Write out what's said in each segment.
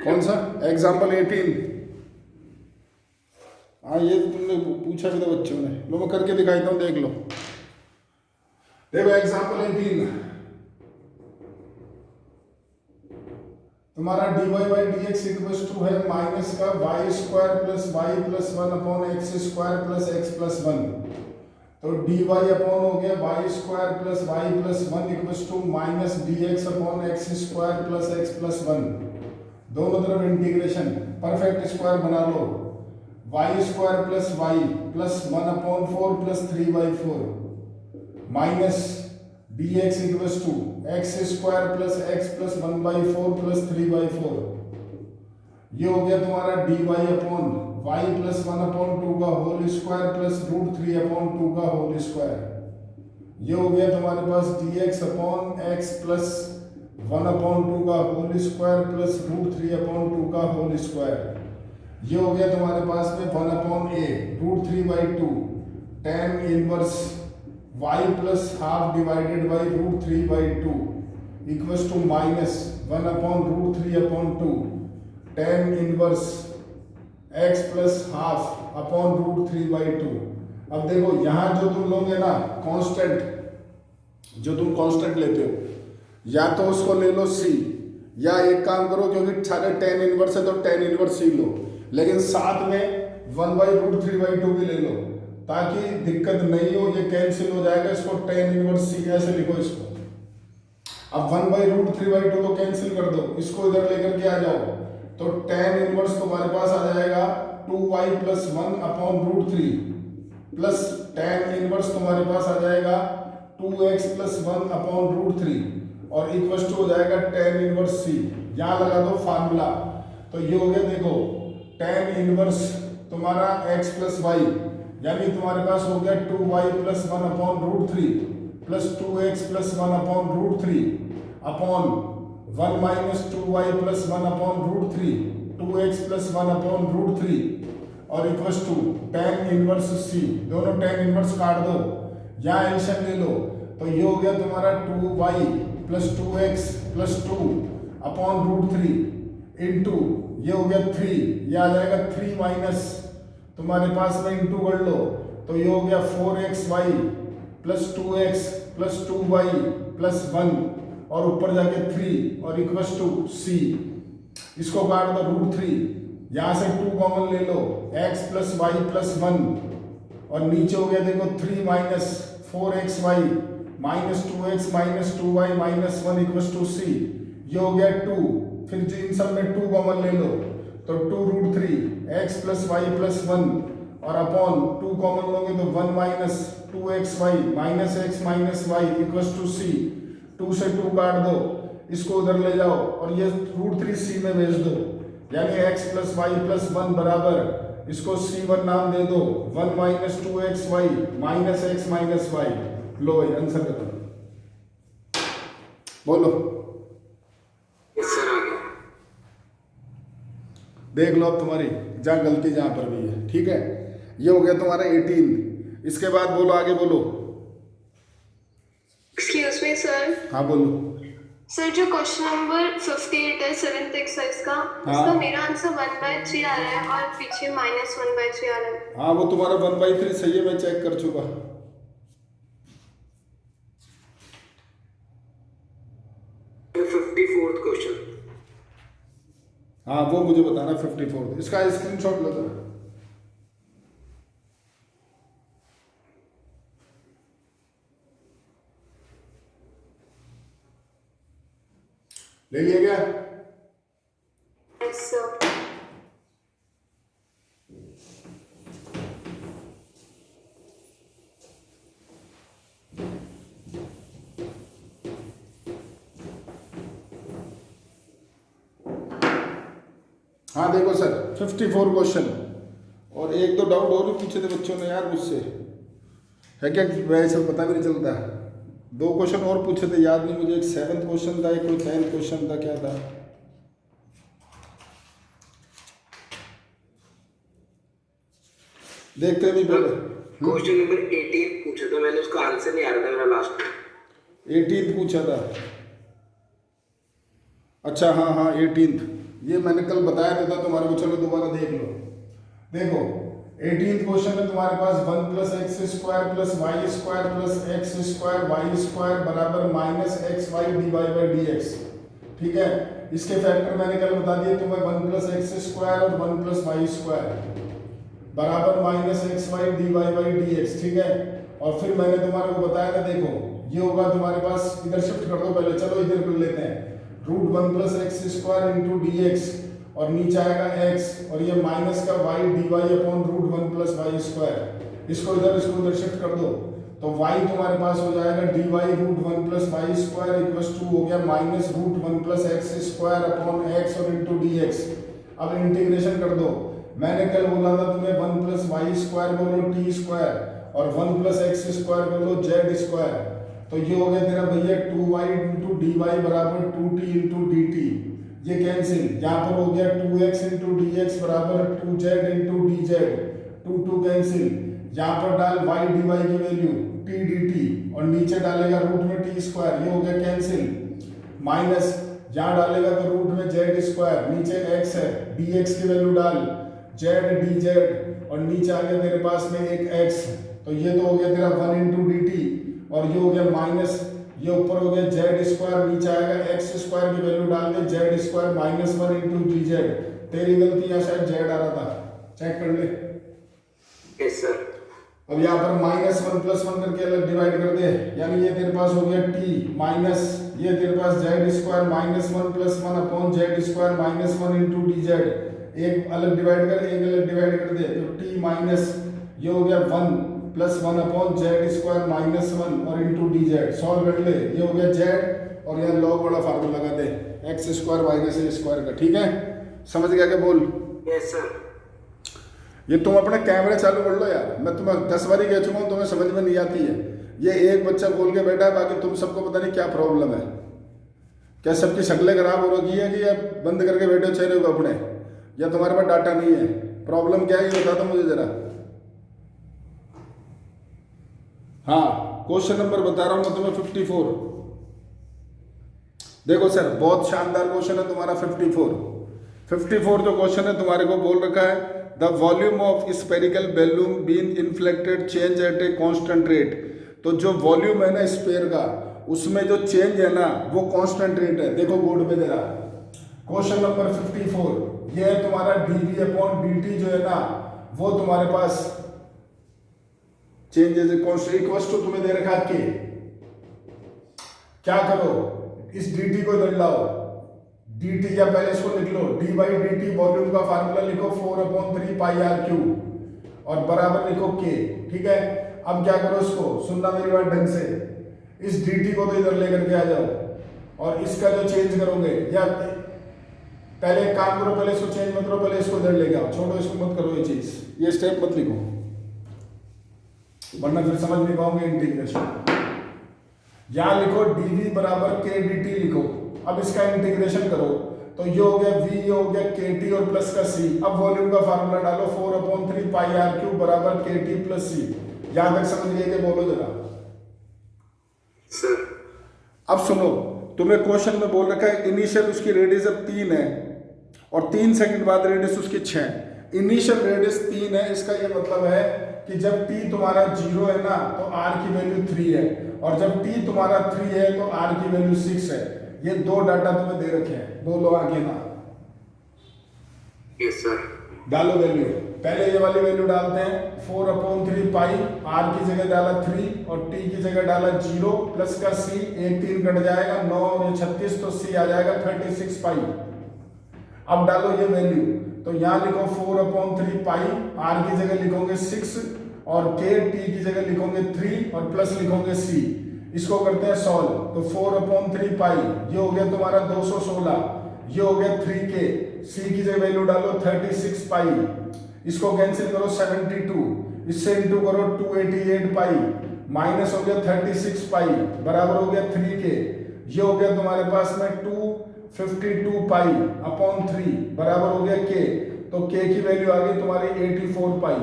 कौन सा एग्जाम्पल 18? हाँ ये तुमने पूछा भी था बच्चों ने, लो मैं करके दिखाता हूँ, देख लो। देखो एग्जाम्पल 18, तुम्हारा dy by D X equal to है माइनस का Y square plus Y plus one upon X square plus X plus one. तो dy अपॉन हो गया Y square plus Y plus one equal to minus D x upon X square plus X plus one. दोनों तरफ integration perfect square बना लो। Y square plus Y plus one upon four plus three by four minus D X equal to x square plus X plus one by four plus three by four. ये हो गया तुम्हारा D Y upon Y plus one upon two का whole square plus root three upon two का whole square. ये हो गया तुम्हारे पास D x upon X plus one upon two का whole square plus root three upon two का whole square. ये हो गया तुम्हारे पास में one upon A root three by two tan inverse y plus half divided by root three by two equals to minus one upon root three upon two tan inverse x plus half upon root three by two. अब देखो यहाँ जो तुम लोगे ना constant, जो तुम constant लेते हो, या तो उसको ले लो c, या एक काम करो क्योंकि सारे टेन इनवर्स है तो टेन इनवर्स c लो, लेकिन साथ में one by root three by two भी ले लो ताकि दिक्कत नहीं हो, ये कैंसिल हो जाएगा। इसको टेन इनवर्स सी ऐसे लिखो इसको। अब one by root three by two तो कैंसिल कर दो, इसको इधर लेकर के आ जाओ, तो टेन इनवर्स तुम्हारे पास आ जाएगा two y plus one upon root three plus tan inverse तुम्हारे पास आ जाएगा two x plus one upon root three और इक्वल टू हो जाएगा टेन इनवर्स सी। यहाँ लगा दो फार्मूला, तो ये हो गया देखो टेन इनवर्स तुम्हारा एक्स प्लस वाई, यानी तुम्हारे पास हो गया two y plus one upon root three plus two x plus one upon root three upon one minus two y plus one upon root three two x plus one upon root three और equals to tan inverse c. दोनों tan inverse काट दो, यहाँ addition ले लो, तो ये हो गया तुम्हारा two y plus two x plus two upon root three into ये हो गया थ्री, ये आ जाएगा थ्री माइनस तुम्हारे पास में इंटू कर लो, तो ये हो गया four x y plus two x plus two y plus one और ऊपर जाके थ्री और इक्वल्स टू सी। इसको काट दो रूट थ्री, यहाँ से टू कॉमन ले लो, X plus Y plus one और नीचे हो गया देखो three minus four x Y minus two X minus two Y minus one equals to C. ये हो गया टू, फिर इन सब में टू कॉमन ले लो, तो two root three x plus Y plus one और अपॉन टू कॉमन लोगे तो one minus two x Y minus y equals to c. Two से टू काट दो, इसको उधर ले जाओ और ये रूट थ्री सी में भेज दो, यानी X plus Y plus one बराबर इसको सी वन नाम दे दो, one minus two x Y minus X minus Y. लो भाई आंसर करो, बोलो। देख लो अब तुम्हारी जहाँ गलती जहाँ पर भी है, ठीक है। ये हो गया तुम्हारा 18। इसके बाद बोलो, आगे बोलो। Excuse me sir. हाँ बोलो सर, जो क्वेश्चन नंबर 58 है 7th एक्सरसाइज का, उसका मेरा आंसर 1/3 आ रहा है और पीछे माइनस 1/3 आ रहा है। हाँ वो तुम्हारा 1/3 सही है, मैं चेक कर चुका। क्वेश्चन, हाँ वो मुझे बताना 54। इसका स्क्रीनशॉट लो जरा। ले लिया क्या? Yes sir. हाँ देखो सर 54 क्वेश्चन, और एक दो डाउट और भी पूछे थे बच्चों ने यार मुझसे, है क्या वैसे पता भी नहीं चलता। दो क्वेश्चन और पूछे थे, याद नहीं मुझे, एक 7th क्वेश्चन था, एक कोई 10th क्वेश्चन था, क्या था। देखते भी बोले। क्वेश्चन नंबर 18 पूछा था मैंने, उसका आंसर नहीं आ रहा था मेरा लास्ट। 18 पूछा था, अच्छा हाँ हाँ 18 ये मैंने कल बताया था तुम्हारे को, चलो दोबारा देख लो। देखो 18th क्वेश्चन में तुम्हारे पास 1 plus x square plus Y square plus x square Y square बराबर minus x Y D Y by D x. ठीक है, इसके फैक्टर मैंने कल बता दिए तुम्हें, 1 प्लस एक्स स्क्वायर और 1 प्लस वाई स्क्वायर बराबर minus x Y D Y by D x. ठीक है, और फिर मैंने तुम्हारे को बताया था, देखो ये होगा तुम्हारे पास, इधर शिफ्ट कर दो पहले, चलो इधर कर लेते हैं, root 1 plus x square into d x और नीचे आएगा x और ये माइनस का y dy upon root 1 plus Y square. इसको इधर शिफ्ट कर दो तो y तुम्हारे पास हो जाएगा dy root 1 plus Y square equals to हो गया minus root 1 plus x square upon x और इंटू dx। अब इंटीग्रेशन कर दो, मैंने कल बोला था तुम्हें 1 प्लस वाई स्क्वायर बोलो t स्क्वायर और 1 प्लस एक्स स्क्वायर बोलो z स्क्वायर। तो ये हो गया तेरा भैया 2y इंटू डी वाई बराबर 2t इंटू डी टी, ये कैंसिल, यहाँ पर हो गया 2x इंटू डी एक्स बराबर 2z into D Z, 2 cancel, यहाँ पर डाल y dy की वैल्यू t dt और नीचे डालेगा रूट में t स्क्वायर, ये हो गया कैंसिल, माइनस यहाँ डालेगा तो रूट में z स्क्वायर, नीचे x है dx की वैल्यू डाल z dz और नीचे आ गया तेरे पास में एक x, तो ये तो हो गया तेरा 1 इंटू डी टी और ये हो गया माइनस, ये ऊपर हो गया जेड स्क्वायर, नीचे आएगा एक्स स्क्वायर की वैल्यू डाल दे Z square minus 1 into D Z. तेरी गलती यहाँ शायद जेड आ रहा था, चेक कर ले। Yes sir. अब यहाँ पर माइनस 1 प्लस 1 करके अलग डिवाइड कर दे, यानी ये तेरे पास हो गया टी माइनस, ये तेरे पास Z square minus 1 plus 1 upon Z square minus 1 into D Z, एक अलग डिवाइड कर, एक अलग डिवाइड कर दे तो टी माइनस, ये हो गया 1 plus 1 upon Z square minus 1 और इंटू डी जेड। सॉल्व कर ले, ये हो गया जेड और यहाँ लॉग वाला फार्मूला लगा दे एक्स स्क्वायर माइनस ए स्क्वायर का। ठीक है, समझ गया क्या? बोल। Yes sir. ये तुम अपने कैमरे चालू कर लो यार, मैं तुम्हें 10 बारी कह चुका हूँ, तुम्हें समझ में नहीं आती है। ये एक बच्चा बोल के बैठा है, बाकी तुम सबको पता नहीं क्या प्रॉब्लम है, क्या सबकी शक्लें खराब हो रखी है कि या बंद करके बैठे हो चेहरे को अपने, या तुम्हारे पास डाटा नहीं है? प्रॉब्लम क्या है ये बता दो मुझे जरा। हाँ, क्वेश्चन नंबर बता रहा हूं मैं तुम्हें 54। देखो सर, बहुत शानदार क्वेश्चन है तुम्हारा 54 जो क्वेश्चन है तुम्हारे को बोल रखा है, the volume of spherical balloon been inflected change at a constant rate. तो जो वॉल्यूम है ना स्पेयर का, उसमें जो चेंज है ना वो कांस्टेंट रेट है। देखो बोर्ड पे दे रहा क्वेश्चन नंबर 54, ये है तुम्हारा dv अपॉन dt जो है ना वो तुम्हारे पास चेंजेस इक्वल्स टू तुम्हें दे रखा के। क्या करो, इस dt को इधर लाओ, dt या पहले इसको लिख लो, d बाई dt वॉल्यूम का फार्मूला लिखो 4/3 पाई आर क्यू और बराबर लिखो k। ठीक है, अब क्या करो, इसको सुनना मेरी बात ढंग से, इस dt को तो इधर लेकर के आ जाओ और इसका जो चेंज करोगे, या पहले एक काम करो, पहले इसको चेंज मत करो, पहले इसको इधर लेके आओ, छोड़ो इसको मत करो, ये चीज, ये स्टेप मत लिखो वरना फिर समझ नहीं पाओगे इंटीग्रेशन। यहां लिखो dv बराबर k dt लिखो। अब इसका इंटीग्रेशन करो तो ये हो गया v, ये हो गया kt और प्लस का c। अब वॉल्यूम का फार्मूला डालो 4/3 पाई आर क्यूब बराबर kt प्लस c। यहां तक समझ गए कि बोलो जरा सर। अब सुनो, तुम्हें क्वेश्चन में बोल रखा है इनिशियल उसकी रेडियस अब 3 है और 3 सेकंड बाद रेडियस उसकी 6। इनिशियल रेडियस 3 है, इसका ये मतलब है कि जब t तुम्हारा 0 है ना तो r की वैल्यू 3 है, और जब t तुम्हारा 3 है तो r की वैल्यू 6 है। ये दो डाटा तुम्हें दे रखे हैं, बोलो आगे ना। Yes sir. डालो वैल्यू, पहले ये वाली वैल्यू डालते हैं 4/3 पाई, r की जगह डाला 3 और t की जगह डाला 0 प्लस का c, 1 3 कट जाएगा 9 और ये 36, तो c आ जाएगा 36 पाई। अब डालो ये वैल्यू, तो यहाँ लिखो 4/3 पाई, r की जगह लिखोगे 6 और k t की जगह लिखोगे 3 और प्लस लिखोगे c। इसको करते हैं सॉल्व, तो 4/3 पाई ये हो गया तुम्हारा 216, ये हो गया 3k, c की जगह वैल्यू डालो 36 पाई, इसको कैंसिल करो 72, इससे इंटू करो 288 पाई, माइनस हो गया 36 पाई बराबर हो गया 3k, ये हो गया तुम्हारे पास में 252 पाई अपॉन 3 बराबर हो गया k। तो k की वैल्यू आ गई तुम्हारी 84 पाई।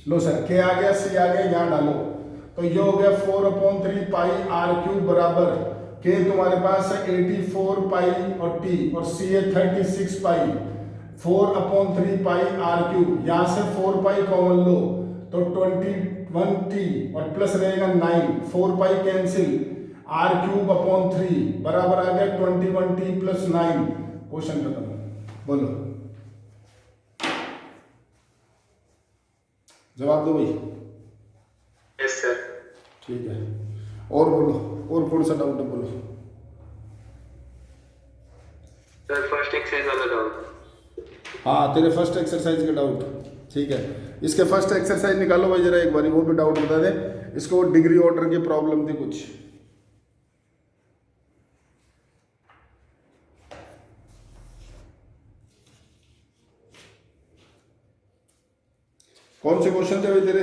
लो सर, k आ गया, c आ गया, यहाँ डालो, तो ये हो गया 4/3 पाई आर क्यूब बराबर के तुम्हारे पास है 84 पाई और टी, और सी है 36 पाई, 4/3 पाई आर क्यूब। यहाँ से 4 पाई कॉमन लो तो 21 टी और प्लस रहेगा 9, 4 pi cancel, r cube upon 3 बराबर आ गया 21 टी प्लस 9। क्वेश्चन खत्म। बोलो जवाब दो भाई। Yes sir. ठीक है, और बोलो, और कौन सा डाउट है बोलो। सर फर्स्ट एक्सरसाइज वाला डाउट। हाँ तेरे फर्स्ट एक्सरसाइज का डाउट, ठीक है। इसके फर्स्ट एक्सरसाइज निकालो भाई जरा एक बारी, वो भी डाउट बता दे। इसको डिग्री ऑर्डर की प्रॉब्लम थी कुछ। कौन से क्वेश्चन थे भाई तेरे?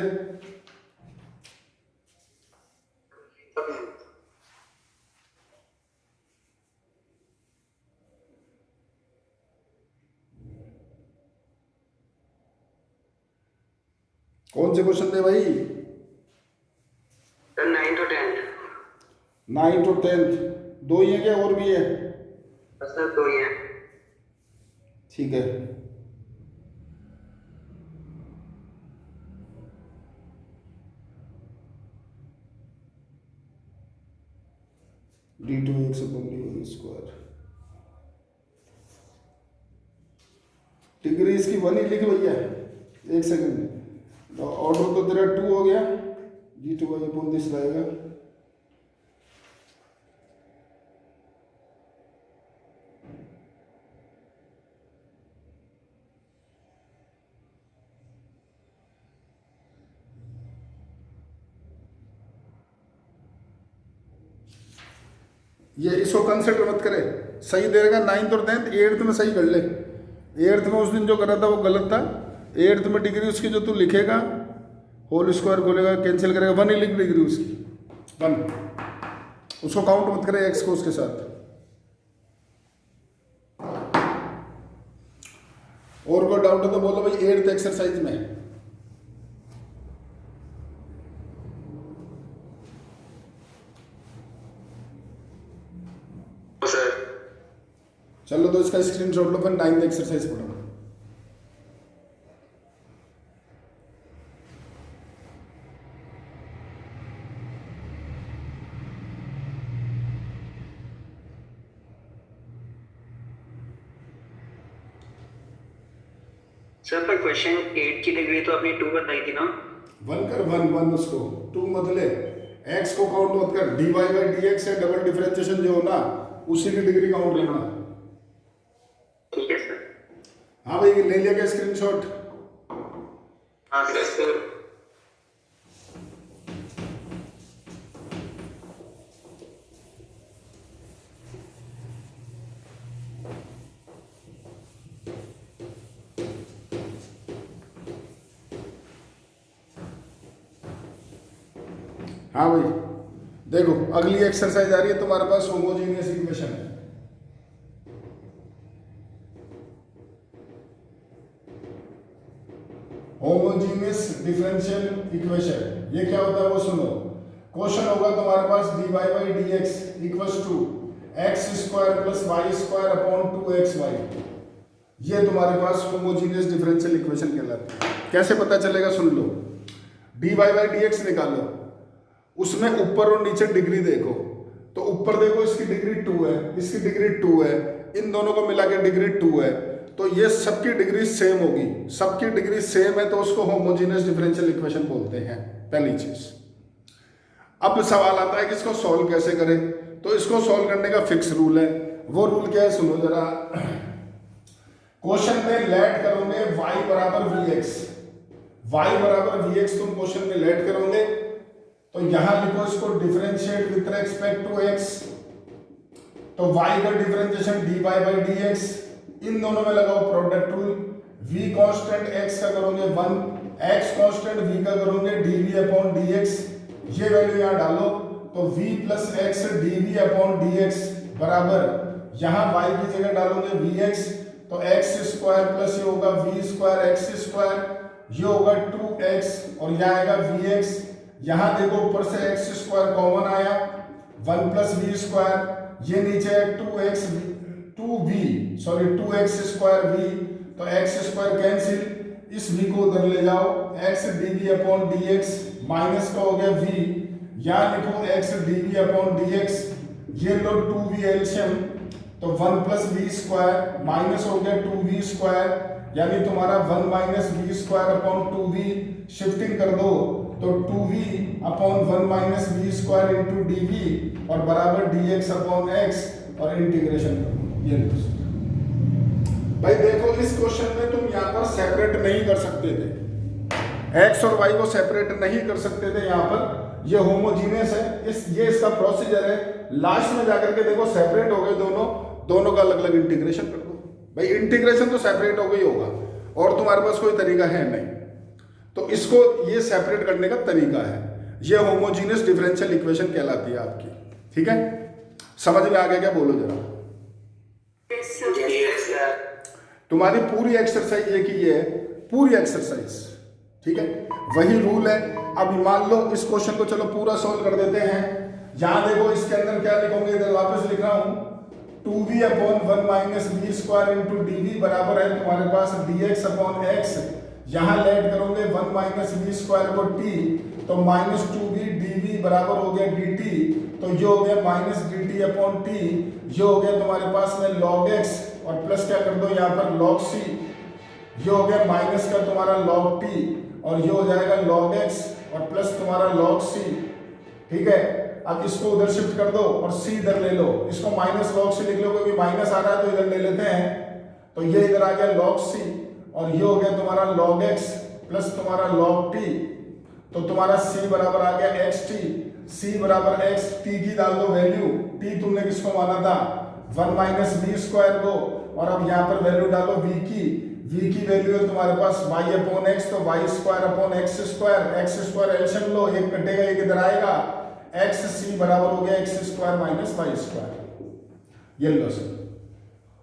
कौन से क्वेश्चन थे भाई? सर 9th और 10th। 9th और 10th दो ही है क्या, और भी है? सर 2 ही है। ठीक है, d2x upon dy square. Degree इसकी 1 ही लिख भैया, एक सेकंड। ऑर्डर तो तेरा 2 हो गया, d2y अपॉन दिस रहेगा। ये इसको कंसिडर मत करे, सही देगा 9th और 10th। 8th में सही कर ले, 8th में उस दिन जो करा था वो गलत था। 8th में डिग्री उसकी जो तू लिखेगा, होल स्क्वायर खोलेगा कैंसिल करेगा, 1 ही लिख डिग्री उसकी 1, उसको काउंट मत करे एक्स को उसके साथ। और कोई डाउट है तो बोलो भाई। 8th एक्सरसाइज में सर चलो तो इसका स्क्रीनशॉट लो, फिर 9th एक्सरसाइज पढ़ो। सर पर क्वेश्चन 8 की डिग्री तो आपने 2 बताई थी ना। 1 कर, 1 उसको 2 मत ले, एक्स को काउंट मत कर। dy बाई dx से डबल डिफरेंशिएशन जो हो ना, उसी की डिग्री काउंट लेना। ठीक है सर। हाँ भाई, ले लिया क्या स्क्रीनशॉट? हाँ सर। हाँ भाई देखो, अगली एक्सरसाइज आ रही है तुम्हारे पास, होमोजीनियस इक्वेशन है। होमोजीनियस डिफरेंशियल इक्वेशन ये क्या होता है वो सुनो। क्वेश्चन होगा तुम्हारे पास dy by dx equals to x square plus Y square upon 2xy। ये तुम्हारे पास होमोजीनियस डिफरेंशियल इक्वेशन कहलाती है। कैसे पता चलेगा सुन लो। dy बाई dx निकालो, उसमें ऊपर और नीचे डिग्री देखो, तो ऊपर देखो इसकी डिग्री 2 है, इसकी डिग्री 2 है, इन दोनों को मिला के डिग्री 2 है, तो ये सबकी डिग्री सेम होगी। सबकी डिग्री सेम है तो उसको होमोजीनियस डिफरेंशियल इक्वेशन बोलते हैं, पहली चीज। अब सवाल आता है कि इसको सॉल्व कैसे करें, तो इसको सॉल्व करने का फिक्स रूल है। वो रूल क्या है सुनो जरा। क्वेश्चन में लेट करोगे y बराबर vx, y बराबर vx तुम क्वेश्चन में लेट करोगे, तो यहां लिखो इसको differentiate with respect to x, तो y का डिफरेंशिएशन dy बाई dx, इन दोनों में लगाओ product rule. v constant x का करोगे 1, x कांस्टेंट v का करोगे dv अपॉन dx, ये वैल्यू यहां डालो, तो v plus x dv upon dx बराबर, यहां y की जगह डालोगे vx, तो x स्क्वायर प्लस ये होगा v स्क्वायर x स्क्वायर, ये होगा 2x, और यहां आएगा vx। यहां देखो ऊपर से x स्क्वायर कॉमन आया, 1 प्लस वी स्क्वायर, ये नीचे है 2x स्क्वायर वी, तो x स्क्वायर कैंसिल, इस v को उधर ले जाओ, x dv upon dx minus का हो गया v, यहाँ लिखो x dv अपॉन dx, ये लो 2v एलशियम, तो 1 प्लस वी स्क्वायर माइनस हो गया 2v स्क्वायर, यानी तुम्हारा 1 minus v square upon 2v, shifting कर दो तो 2v upon 1 minus v square into dv और बराबर dx अपॉन x और इंटीग्रेशन करो। ये भाई देखो इस क्वेश्चन में तुम यहाँ पर सेपरेट नहीं कर सकते थे, x और y को सेपरेट नहीं कर सकते थे, यहाँ पर ये होमोजीनियस है, ये इसका प्रोसीजर है। लास्ट में जाकर के देखो सेपरेट हो गए दोनों का अलग अलग इंटीग्रेशन कर दो। भाई इंटीग्रेशन तो सेपरेट हो गई होगा और तुम्हारे पास कोई तरीका है नहीं, तो इसको ये सेपरेट करने का तरीका है, ये होमोजीनियस डिफरेंशियल इक्वेशन कहलाती है आपकी। ठीक है, समझ में आ गया क्या? बोलो जरा। तुम्हारी पूरी एक्सरसाइज ये की है, पूरी एक्सरसाइज, ठीक है, वही रूल है। अब मान लो इस क्वेश्चन को चलो पूरा सॉल्व कर देते हैं। यहां देखो इसके अंदर क्या लिखोगे, इधर वापस लिख रहा हूं 2v upon 1 minus v square into dv बराबर है तुम्हारे पास dx अपॉन x, यहां लेट करोगे 1 माइनस वी स्क्वायर को t, तो माइनस 2v dv बराबर हो गया dt, तो ये हो गया माइनस dt अपॉन t, ये हो गया तुम्हारे पास में log x और प्लस क्या कर दो यहाँ पर log c, ये हो गया माइनस का तुम्हारा log t और ये हो जाएगा log x और प्लस तुम्हारा log c। ठीक है, अब इसको उधर शिफ्ट कर दो और c इधर ले लो, इसको माइनस log c लिख लो क्योंकि माइनस आ रहा है तो इधर ले लेते हैं, तो ये इधर आ गया log c और ये हो गया तुम्हारा log x प्लस तुम्हारा log t, तो तुम्हारा c बराबर आ गया xt, c बराबर x, t की डाल दो वैल्यू, t तुमने किसको माना था 1 माइनस वी स्क्वायर को, और अब यहाँ पर वैल्यू डालो v की वैल्यू है तुम्हारे पास y अपॉन x, तो y square upon x square एलशियम लो, एक कटेगा एक इधर आएगा, x c बराबर हो गया x square minus y square. ये लो सर,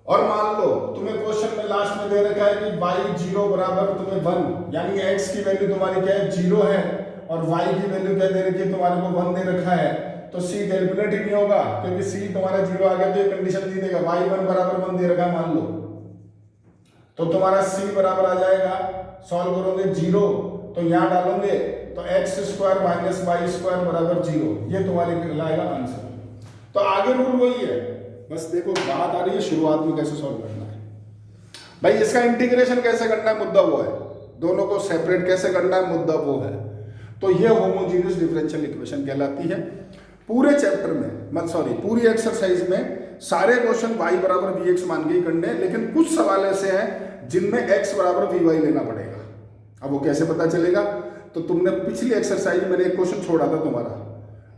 और मान लो तुम्हें क्वेश्चन में लास्ट में दे रखा है कि y 0 बराबर तुम्हें 1, यानी x की वैल्यू तुम्हारी क्या है 0 है और y की वैल्यू क्या दे रखी है तुम्हारे को 1 दे रखा है, तो c कैलकुलेट ही नहीं होगा क्योंकि c तुम्हारा 0 आ गया तो ये कंडीशन नहीं देगा, y 1 बराबर 1 दे रखा है मान लो, तो तुम्हारा c बराबर आ जाएगा, सॉल्व करोगे 0 तो यहाँ डालोगे तो x square minus y square बराबर 0, ये तुम्हारे कहलाएगा आंसर। तो आगे रूल वही है, बस देखो बात आ रही है शुरुआत में कैसे सॉल्व करना है। भाई इसका इंटीग्रेशन कैसे करना है मुद्दा वो है, दोनों को सेपरेट कैसे करना है मुद्दा वो है, तो ये होमोजीनियस डिफरेंशियल इक्वेशन कहलाती है। पूरे चैप्टर में पूरी एक्सरसाइज में सारे क्वेश्चन y बराबर vx मान के ही करने हैं, लेकिन कुछ सवाल ऐसे हैं जिनमें x बराबर vy लेना पड़ेगा। अब वो कैसे पता चलेगा, तो तुमने पिछली एक्सरसाइज में एक क्वेश्चन छोड़ा था तुम्हारा,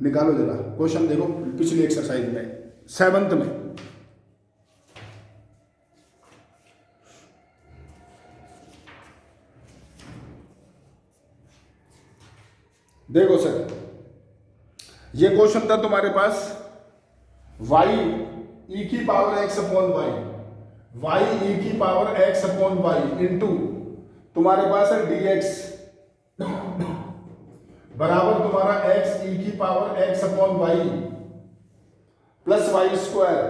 निकालो जरा क्वेश्चन, देखो पिछली एक्सरसाइज में 7th में, देखो सर ये क्वेश्चन था तुम्हारे पास y e की power x upon y e की power x upon y into तुम्हारे पास है dx बराबर तुम्हारा x e की power x upon y plus y square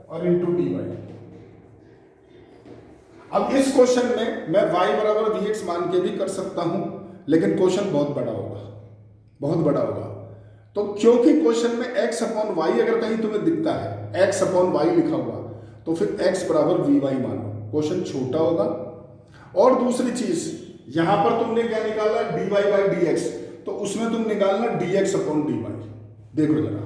और इंटू dy। अब इस क्वेश्चन में मैं y बराबर vx मान के भी कर सकता हूं, लेकिन क्वेश्चन बहुत बड़ा होगा, तो क्योंकि क्वेश्चन में x अपॉन y अगर कहीं तुम्हें दिखता है x अपॉन y लिखा हुआ, तो फिर x बराबर vy मानो, क्वेश्चन छोटा होगा। और दूसरी चीज यहां पर तुमने क्या निकाला dy बाई dx, तो उसमें तुम निकालना dx अपॉन dy। देखो जरा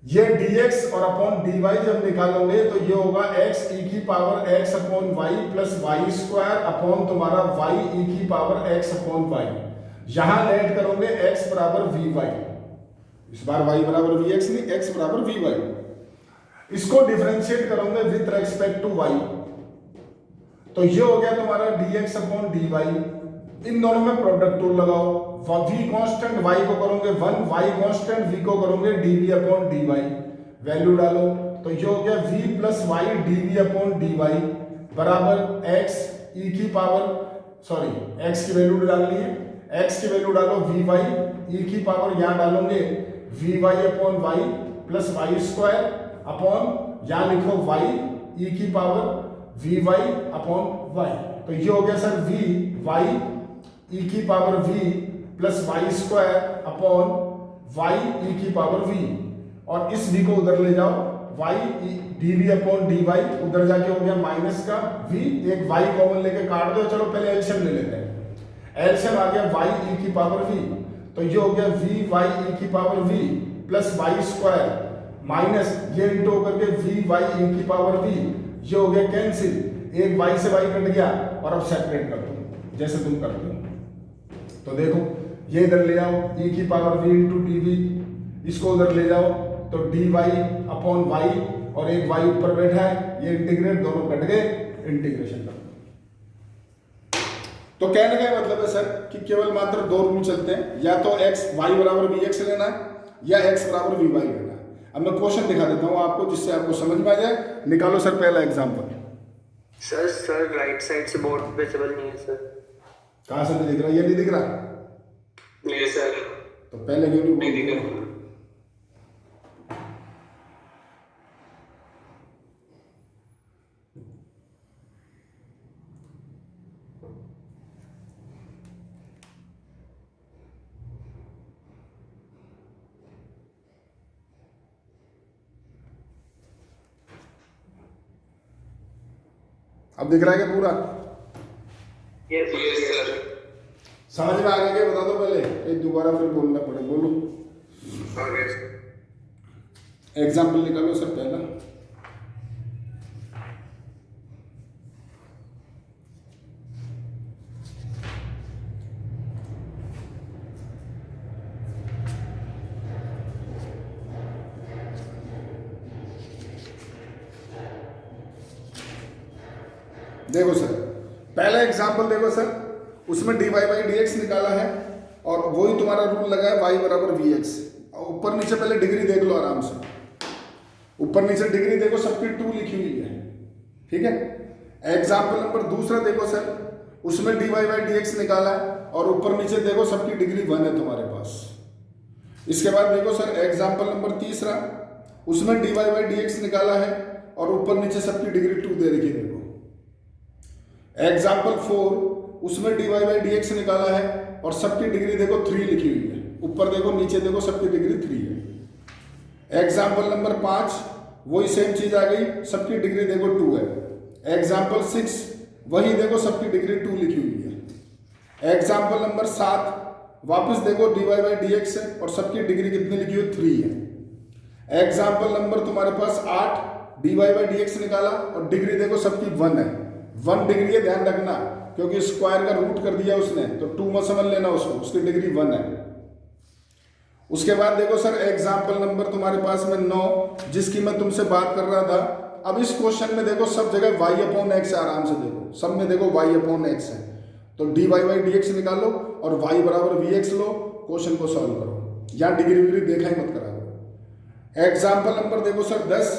ये dx और अपॉन dy जब निकालोगे तो ये होगा x e की power x upon y plus y square upon तुम्हारा y e की पावर x अपॉन y, यहां लेट करोगे x बराबर vy, इस बार y बराबर vx नहीं x बराबर vy, इसको डिफरेंशिएट करोगे विथ रेस्पेक्ट टू y, तो ये हो गया तुम्हारा dx अपॉन dy। इन दोनों में प्रोडक्ट टूल लगाओ, v कांस्टेंट y को करोगे 1, y कांस्टेंट v को करोगे dv अपॉन dy, वैल्यू डालो तो ये हो गया v plus y dv upon dy बराबर x e की पावर x की वैल्यू डाल ली है, x की वैल्यू डालो vy e की पावर यहाँ डालोगे V Y upon Y plus Y square upon, यहाँ लिखो वाई ई की power V Y upon Y. तो ये हो गया सर वी वाई ई की power we plus Y square upon Y ई की पावर वी, और इस वी को उधर ले जाओ, y d v upon d y, उधर जाके हो गया माइनस का वी, एक वाई कॉमन लेके काट दो। चलो पहले एलसीएम ले लेते हैं। एलसीएम आ गया वाई ई की पावर वी, तो ये हो गया वी वाई ई की power we plus Y square minus ये इंटू होकर के वी वाई ई की पावर वी, ये हो गया कैंसिल, एक वाई से वाई कट गया, और अब सेपरेट कर दो जैसे तुम करते हो। तो देखो ये इधर ले आओ ई की power v into d v, इसको उधर ले जाओ तो डी वाई अपॉन वाई, और एक वाई ऊपर बैठा है, ये इंटीग्रेट दोनों कट गए, इंटीग्रेशन कर दो। तो कहने का मतलब है सर कि केवल मात्र दो रूल चलते हैं, या तो एक्स वाई बराबर वी एक्स लेना है या एक्स बराबर वी वाई लेना है। अब मैं क्वेश्चन दिखा देता हूँ आपको जिससे आपको समझ में आ जाए। निकालो सर पहला एग्जाम्पल। सर राइट साइड से बोर्ड विजिबल नहीं है सर। कहाँ से नहीं दिख रहा? ये नहीं दिख रहा? नहीं सर। तो पहले क्यों नहीं दिख रहा? अब दिख रहा है क्या पूरा? Yes sir. समझ में आ गया क्या? बता दो पहले, एक दोबारा फिर बोलना पड़े। बोलो एग्जाम्पल निकालो सर पहला। देखो सर पहला एग्जाम्पल देखो सर, उसमें d Y by D x निकाला है, और वही तुम्हारा रूल लगा है वाई बराबर वी एक्स। ऊपर नीचे पहले डिग्री देख लो आराम से, ऊपर नीचे डिग्री देखो, सबकी 2 लिखी हुई है, ठीक है। एग्जाम्पल नंबर दूसरा देखो सर, उसमें d Y by D x निकाला है, और ऊपर नीचे देखो सबकी डिग्री 1 है तुम्हारे पास। इसके बाद देखो सर एग्जाम्पल नंबर तीसरा, उसमें d Y by D x निकाला है, और ऊपर नीचे सबकी डिग्री 2 दे रखी है। देखो एग्जाम्पल 4, उसमें d Y by D x निकाला है, और सबकी डिग्री देखो 3 लिखी हुई है। ऊपर देखो नीचे देखो सबकी डिग्री 3 है। एग्जाम्पल नंबर 5, वही सेम चीज आ गई, सबकी डिग्री देखो 2 है। एग्जाम्पल 6, वही देखो सबकी डिग्री 2 लिखी हुई है। एग्जाम्पल नंबर 7, वापस देखो d Y by D x है, और सबकी डिग्री कितनी लिखी हुई? 3 है। एग्जाम्पल नंबर तुम्हारे पास 8, d Y by D x निकाला, और डिग्री देखो सबकी 1 है। 1 डिग्री है, ध्यान रखना, क्योंकि स्क्वायर का रूट कर दिया उसने, तो 2 मत समझ लेना उसको, उसकी डिग्री 1 है। उसके बाद देखो सर एग्जाम्पल नंबर तुम्हारे पास में 9, जिसकी मैं तुमसे बात कर रहा था। अब इस क्वेश्चन में देखो सब जगह y अपॉन एक्स है, आराम से देखो सब में देखो y अपॉन एक्स है, तो d Y by D x निकालो और y बराबर वी एक्स लो, क्वेश्चन को सॉल्व करो। यहाँ डिग्री विग्री देखा ही मत करा करो। एग्जाम्पल नंबर देखो सर 10,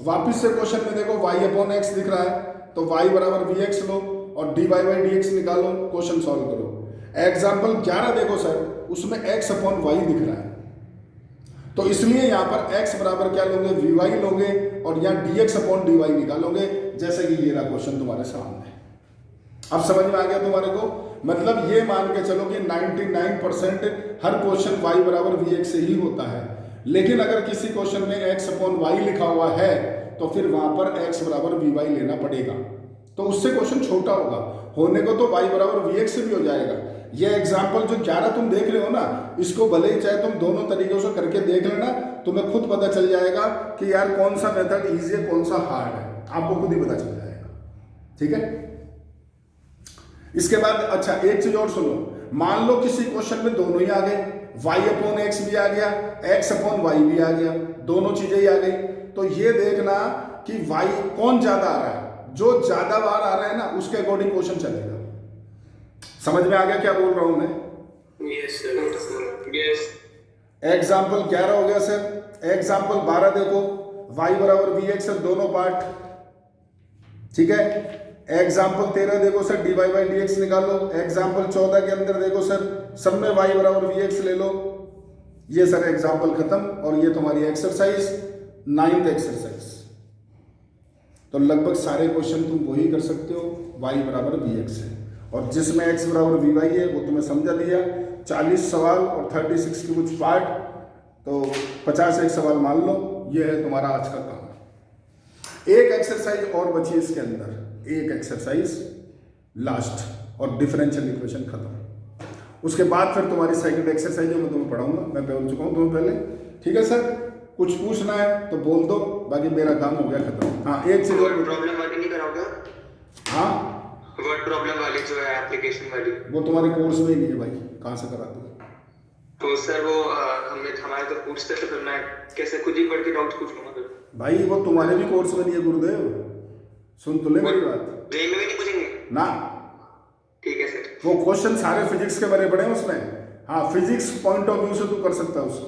वापिस से क्वेश्चन में देखो y अपॉन एक्स दिख रहा है, तो y बराबर वी एक्स लो और d Y by D x निकालो, क्वेश्चन सॉल्व करो। एग्जाम्पल 11 देखो सर, उसमें x अपॉन वाई दिख रहा है, तो इसलिए यहाँ पर x बराबर क्या लोगे? वी वाई लोगे, और यहाँ d x upon d y निकालोगे, जैसे कि ये रहा क्वेश्चन तुम्हारे सामने। अब समझ में आ गया तुम्हारे को? मतलब ये मान के चलो कि 99% हर क्वेश्चन y बराबर वी एक्स से ही होता है, लेकिन अगर किसी क्वेश्चन में x अपॉन वाई लिखा हुआ है तो फिर वहां पर x बराबर वी वाई लेना पड़ेगा, तो उससे क्वेश्चन छोटा होगा। होने को तो y बराबर वी एक्स से भी हो जाएगा। ये एग्जाम्पल जो 11 तुम देख रहे हो ना, इसको भले ही चाहे तुम दोनों तरीकों से करके देख लेना, तुम्हें खुद पता चल जाएगा कि यार कौन सा मेथड इजी है कौन सा हार्ड है, आपको खुद ही पता चल जाएगा, ठीक है। इसके बाद अच्छा एक चीज और सुनो, मान लो किसी क्वेश्चन में दोनों ही आ गए, y अपॉन एक्स भी आ गया, x अपॉन वाई भी आ गया, दोनों चीजें ही आ गई, तो ये देखना कि y कौन ज्यादा आ रहा है, जो ज्यादा बार आ रहा है ना उसके अकॉर्डिंग क्वेश्चन चलेगा। समझ में आ गया क्या बोल रहा हूं मैं? Yes sir. यस। एग्जाम्पल 11 हो गया सर। एग्जाम्पल 12 देखो, y बराबर वी एक्स है, दोनों पार्ट, ठीक है। एग्जाम्पल 13 देखो सर, d Y by D x निकालो। एग्जाम्पल 14 के अंदर देखो सर, सब में y बराबर वी एक्स ले लो। ये सर एग्जाम्पल खत्म, और ये तुम्हारी एक्सरसाइज 9th एक्सरसाइज। तो लगभग सारे क्वेश्चन तुम वही कर सकते हो, y बराबर vx है, और जिसमें x बराबर vy है वो तुम्हें समझा दिया। 40 सवाल और 36 के कुछ पार्ट, तो 50 एक सवाल मान लो। ये है तुम्हारा आज का काम। एक एक्सरसाइज और बची इसके अंदर, एक एक्सरसाइज लास्ट, और डिफरेंशियल इक्वेशन खत्म। उसके बाद फिर तुम्हारी सेकंड एक्सरसाइज जो मैं तुम्हें पढ़ाऊंगा, मैं बोल चुका हूँ तुम्हें पहले। ठीक है सर, कुछ पूछना है तो बोल दो, बाकी मेरा काम हो गया खत्म। हाँ, एक चीज और प्रॉब्लम वाली नहीं कराओगे? हाँ, वर्ड प्रॉब्लम वाली जो है एप्लीकेशन वाली, वो तुम्हारे कोर्स में ही नहीं है भाई, कहाँ से करा दो। तो सर वो हमारे तो पूछते थे, फिर मैं कैसे खुद ही पढ़ के डाउट पूछ लूंगा फिर। भाई वो तुम्हारे भी कोर्स में नहीं है गुरुदेव, सुन तो ले मेरी बात। जेई में भी नहीं पूछेंगे ना, ठीक है सर। वो क्वेश्चन सारे फिजिक्स के बने पड़े हैं उसमें। हाँ, फिजिक्स पॉइंट ऑफ व्यू से तू कर सकता है उसको,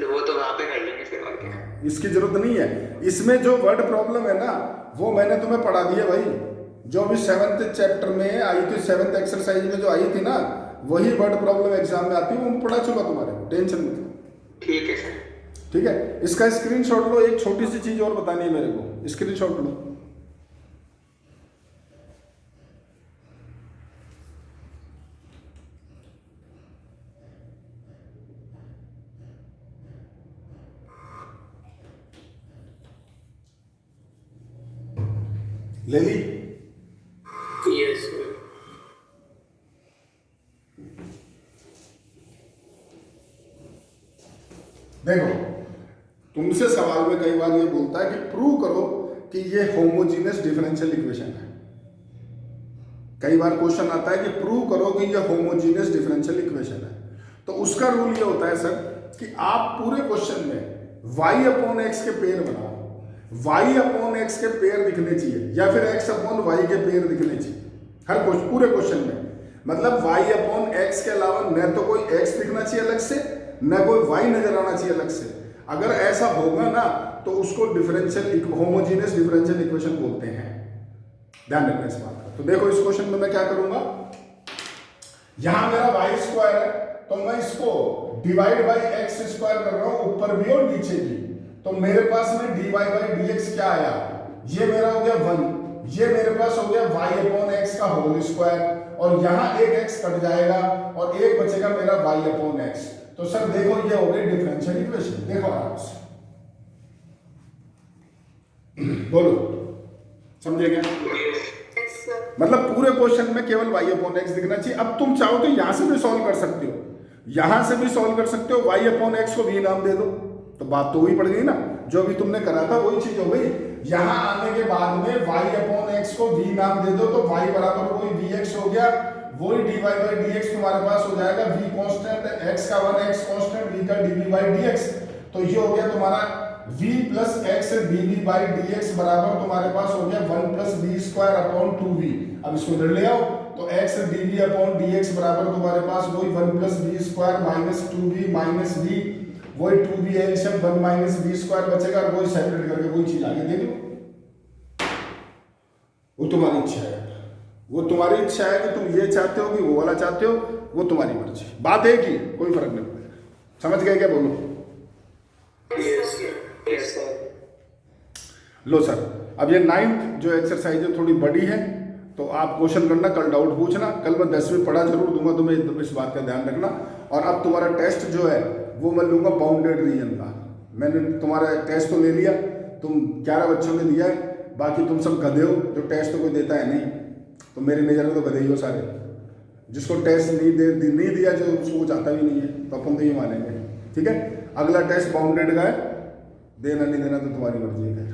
वो तो वहाँ पे कर लेंगे फिर, और क्या। इसकी जरूरत नहीं है। इसमें जो वर्ड प्रॉब्लम है ना, वो मैंने तुम्हें पढ़ा दी है भाई, जो भी 7th चैप्टर में आई थी, 7th एक्सरसाइज में जो आई थी ना, वही वर्ड प्रॉब्लम एग्जाम में आती है, वो मैं पढ़ा चुका तुम्हारे, टेंशन मत लो। ठीक है सर। ठीक है, इसका स्क्रीनशॉट लो। एक छोटी सी चीज और बतानी है मेरे को, स्क्रीनशॉट लो। ले ली? Yes sir. देखो, तुमसे सवाल में कई बार ये बोलता है कि प्रूव करो कि ये होमोजीनियस डिफरेंशियल इक्वेशन है। कई बार क्वेश्चन आता है कि प्रूव करो कि ये होमोजीनियस डिफरेंशियल इक्वेशन है। तो उसका रूल ये होता है सर कि आप पूरे क्वेश्चन में y अपॉन एक्स के पेयर बनाओ, y अपॉन एक्स के पेयर दिखने चाहिए, या फिर x अपॉन वाई के पेयर दिखने चाहिए हर पूरे क्वेश्चन में। मतलब y अपॉन एक्स के अलावा न तो कोई x दिखना चाहिए अलग से, न कोई y नजर आना चाहिए अलग से। अगर ऐसा होगा ना तो उसको डिफरेंशियल होमोजीनियस डिफरेंशियल इक्वेशन बोलते हैं। ध्यान रखना इस बात का। तो देखो, इस क्वेश्चन में मैं क्या करूंगा, यहां मेरा y स्क्वायर है, तो मैं इसको डिवाइड बाई एक्स स्क्वायर कर रहा हूं, ऊपर भी और नीचे भी। तो मेरे पास में dy बाई dx क्या आया, ये मेरा हो गया 1, ये मेरे पास हो गया y अपॉन एक्स का होल स्क्वायर, और यहां एक x कट जाएगा और एक बचेगा मेरा y अपॉन एक्स। तो सर देखो, ये हो गई डिफरेंशियल इक्वेशन। देखो आराम से बोलो, समझे क्या? Yes sir. मतलब पूरे क्वेश्चन में केवल y अपॉन एक्स दिखना चाहिए। अब तुम चाहो तो यहां से भी सॉल्व कर सकते हो, यहां से भी सॉल्व कर सकते हो, y अपॉन एक्स को v नाम दे दो, तो बात तो वही पड़ गई ना, जो भी तुमने करा था वही चीज हो गई। यहां आने के बाद में y अपॉन एक्स को v नाम दे दो, तो y बराबर वही vx हो गया, वही dy बाई dx तुम्हारे पास हो जाएगा। v कांस्टेंट, x का 1 x कांस्टेंट, v का dv बाई dx। तो ये हो गया तुम्हारा v plus x dv by dx बराबर तुम्हारे पास हो गया 1 plus v square upon 2v। अब इसको इधर ले आओ, तो x dv अपॉन dx बराबर तुम्हारे पास वही 1 plus v square minus 2v minus v, वही 2v LCM 1 minus v square बचेगा, और वही सेपरेट करके वही चीज आगे दे दो। वो तुम्हारी इच्छा है, वो तुम्हारी इच्छा है कि तुम ये चाहते हो कि वो वाला चाहते हो, वो तुम्हारी मर्जी। बात एक ही, कोई फर्क नहीं पड़ेगा। समझ गए क्या? बोलो। Yes sir. लो सर, अब ये 9th जो एक्सरसाइज है थोड़ी बड़ी है, तो आप क्वेश्चन करना, कल डाउट पूछना। कल मैं 10वीं पढ़ा जरूर दूंगा तुम्हें, इस बात का ध्यान रखना। और अब तुम्हारा टेस्ट जो है वो मैं लूंगा बाउंडेड रीजन का। मैंने तुम्हारा टेस्ट तो ले लिया, तुम 11 बच्चों ने दिया है, बाकी तुम सब गधे हो, जो टेस्ट तो कोई देता है नहीं। तो मेरी नज़र में तो गधे ही हो सारे। जिसको टेस्ट नहीं दिया, जो उसको कुछ आता भी नहीं है, तो अपन तो ये मानेंगे। ठीक है, अगला टेस्ट बाउंडेड का है, देना नहीं देना तो तुम्हारी मर्जी है।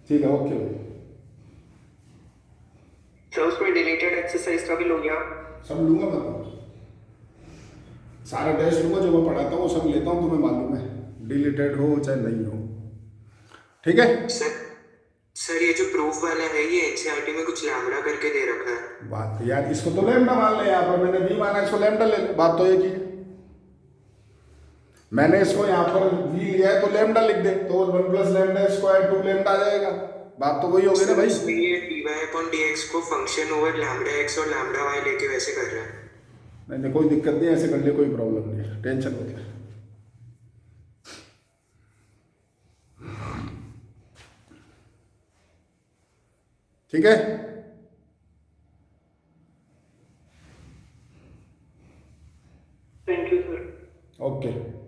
ठीक है, ओके भाई। सर उसमें डिलीटेड एक्सरसाइज का भी लोगे आप? सब लूंगा मैं, तो सारा टेस्ट लूंगा, जो मैं पढ़ाता हूँ वो सब लेता हूँ, तुम्हें मालूम है, डिलीटेड हो चाहे नहीं हो। ठीक है सर ये जो प्रूफ वाला है, ये एनसीईआरटी में कुछ लैम्बडा करके दे रखा है। बात तो यार, इसको तो लैम्बडा मान ले, यहाँ पर मैंने v माना, इसको लैम्बडा ले ले। बात तो एक ही है, मैंने इसको यहाँ पर v लिया है तो लैम्बडा लिख दे, तो 1 प्लस लैम्बडा स्क्वायर 2 लैम्बडा आ जाएगा। बात तो वही हो गई ना भाई। ये dy अपॉन dx को फंक्शन ओवर लैम्बडा x और लैम्बडा y लेके वैसे कर रहा है। नहीं, कोई दिक्कत नहीं, ऐसे कर ले, कोई प्रॉब्लम नहीं है, टेंशन मत ले। ठीक है। Thank you sir. ओके।